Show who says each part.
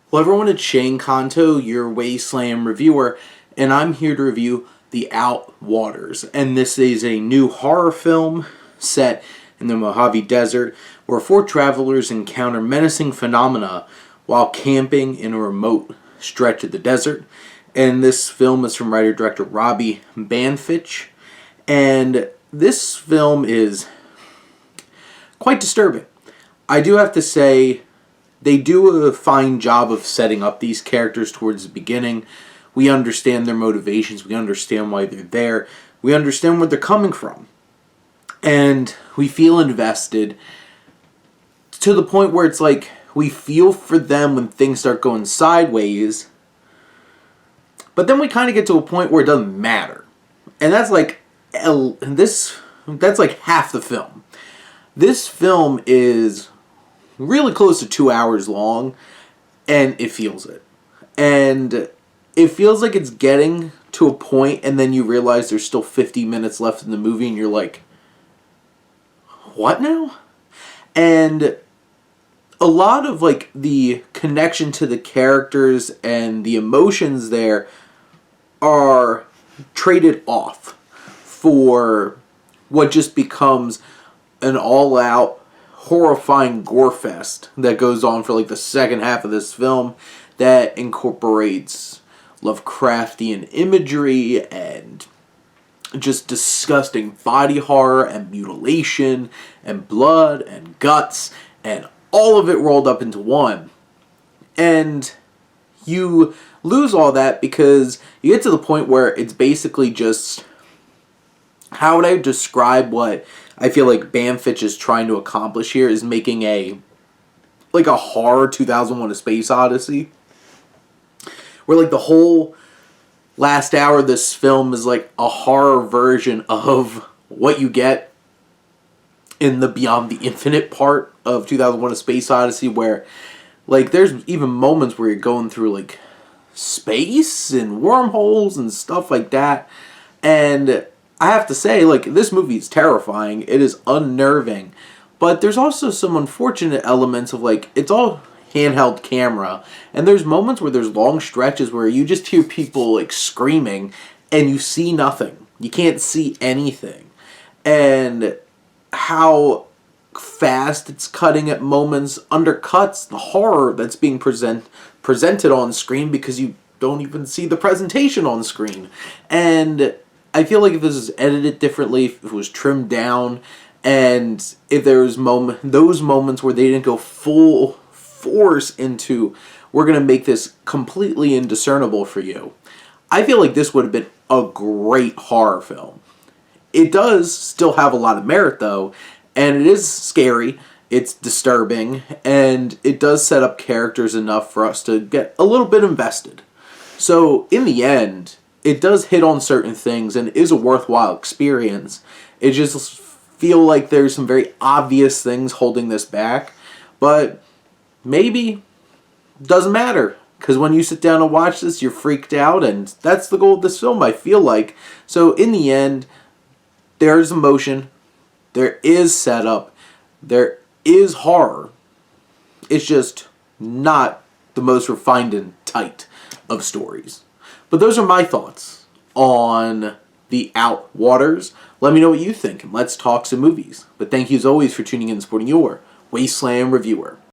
Speaker 1: Well, everyone, it's Shane Kanto, your Wasteland reviewer, and I'm here to review The Outwaters. And this is a new horror film set in the Mojave Desert where four travelers encounter menacing phenomena while camping in a remote stretch of the desert. And this film is from writer-director Robbie Banfitch. And this film is quite disturbing. I do have to say, they do a fine job of setting up these characters towards the beginning. We understand their motivations. We understand why they're there. We understand where they're coming from. And we feel invested to the point where it's like we feel for them when things start going sideways. But then we kind of get to a point where it doesn't matter. And that's like that's like half the film. This film is really close to 2 hours long, and it feels it. And it feels like it's getting to a point, and then you realize there's still 50 minutes left in the movie, and you're like, what now? And a lot of like the connection to the characters and the emotions there are traded off for what just becomes an all-out horrifying gore fest that goes on for like the second half of this film that incorporates Lovecraftian imagery and just disgusting body horror and mutilation and blood and guts and all of it rolled up into one. And you lose all that because you get to the point where it's basically just, how would I describe what I feel like Banfitch is trying to accomplish here is making a horror 2001: A Space Odyssey, where like the whole last hour of this film is like a horror version of what you get in the Beyond the Infinite part of 2001: A Space Odyssey, where like there's even moments where you're going through like space and wormholes and stuff like that. And I have to say, like, this movie is terrifying. It is unnerving. But there's also some unfortunate elements of, like, it's all handheld camera. And there's moments where there's long stretches where you just hear people, like, screaming. And you see nothing. You can't see anything. And how fast it's cutting at moments undercuts the horror that's being presented on screen because you don't even see the presentation on screen. And I feel like if this was edited differently, if it was trimmed down, and if there was those moments where they didn't go full force into, we're going to make this completely indiscernible for you, I feel like this would have been a great horror film. It does still have a lot of merit, though, and it is scary, it's disturbing, and it does set up characters enough for us to get a little bit invested. So, in the end, it does hit on certain things and is a worthwhile experience. It just feel like there's some very obvious things holding this back, but maybe doesn't matter because when you sit down and watch this, you're freaked out, and that's the goal of this film, I feel like. So in the end, there's emotion, there is setup, there is horror. It's just not the most refined and tight of stories. But those are my thoughts on The Outwaters. Let me know what you think, and let's talk some movies. But thank you as always for tuning in and supporting your Wasteland reviewer.